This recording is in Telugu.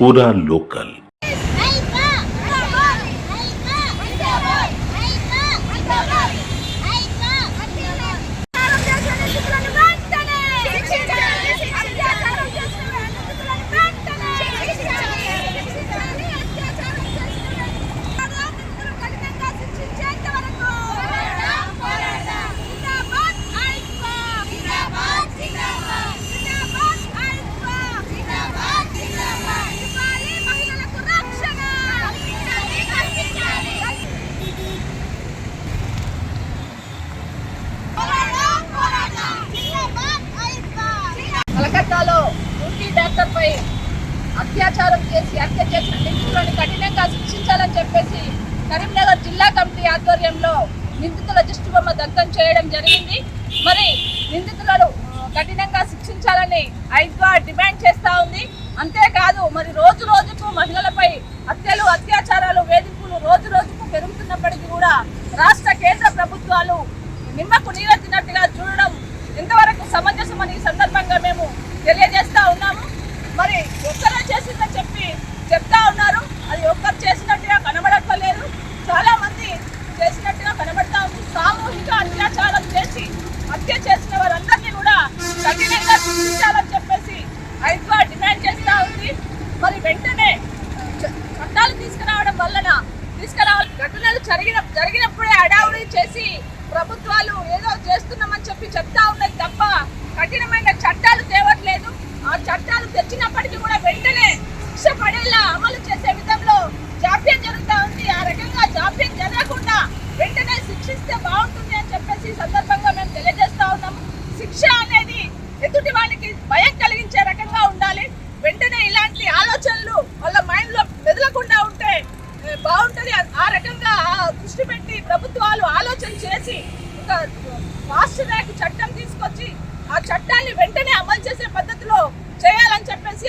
पूरा लोकल। కలకత్తాలో డ్యూటీ డాక్టర్పై అత్యాచారం చేసి హత్య చేసిన నిందితులను కఠినంగా శిక్షించాలని చెప్పేసి కరీంనగర్ జిల్లా కమిటీ ఆధ్వర్యంలో నిందితుల దిష్టిబొమ్మ దగ్ధం చేయడం జరిగింది. మరి నిందితులను కఠినంగా శిక్షించాలని ఐద్వా డిమాండ్ చేస్తూ ఉంది. అంతేకాదు మరి రోజు రోజుకు మహిళలపై హత్యలు, అత్యాచారాలు, వేధింపులు రోజు రోజుకు పెరుగుతున్నప్పటికీ కూడా రాష్ట్ర కేంద్ర ప్రభుత్వాలు నిమ్మకు నీరెత్తినట్టుగా చూడడం ఎంతవరకు సమంజసమని ఈ సందర్భంగా మేము తెలియజేస్తా ఉన్నాము. మరి ఒక్కరే చేసిందని చెప్తా ఉన్నారు. అది ఒక్కరు చేసినట్టుగా కనబడట్లేదు, చాలా మంది చేసినట్టుగా కనబడతా ఉంది. సామూహిక అత్యాచారం చేసి హత్య చేసిన వారందరినీ కూడా కఠినంగా శిక్షించాలని చెప్పేసి ఐద్వా డిమాండ్ చేస్తా ఉంది. మరి వెంటనే చట్టాలు తీసుకురావాలి. ఘటనలు జరిగినప్పుడే అడావుడి చేసి ప్రభుత్వాలు ఏదో చేస్తున్నామని చెప్తా ఉన్నది తప్ప కఠినమైన చట్టాలు తేవట్లేదు. ఆ చట్టాలు తెచ్చినప్పటికీ కూడా వెంటనే శిక్ష పడేలా అమలు చేసే విధంలో జాప్యం జరుగుతూ ఉంది. ఆ రకంగా జాప్యం జరగకుండా వెంటనే శిక్షిస్తే బాగుంటుంది అని చెప్పేసి ఈ సందర్భంగా మేము తెలియజేస్తా ఉన్నాము. శిక్ష అనేది ఎదుటి వాళ్ళకి భయం కలిగించే రకంగా ఉండాలి. వెంటనే ఇలాంటి ఆలోచనలు వాళ్ళ మైండ్ లో మెదలకుండా ఉంటే బాగుంటుంది. ఆ రకంగా దృష్టి పెట్టి ప్రభుత్వాలు ఆలోచన చేసి ఒక ఫాస్ట్ ట్రాక్ చట్టం తీసుకొచ్చి ఆ చట్టాన్ని వెంటనే అమలు చేసే పద్ధతిలో చేయాలని చెప్పేసి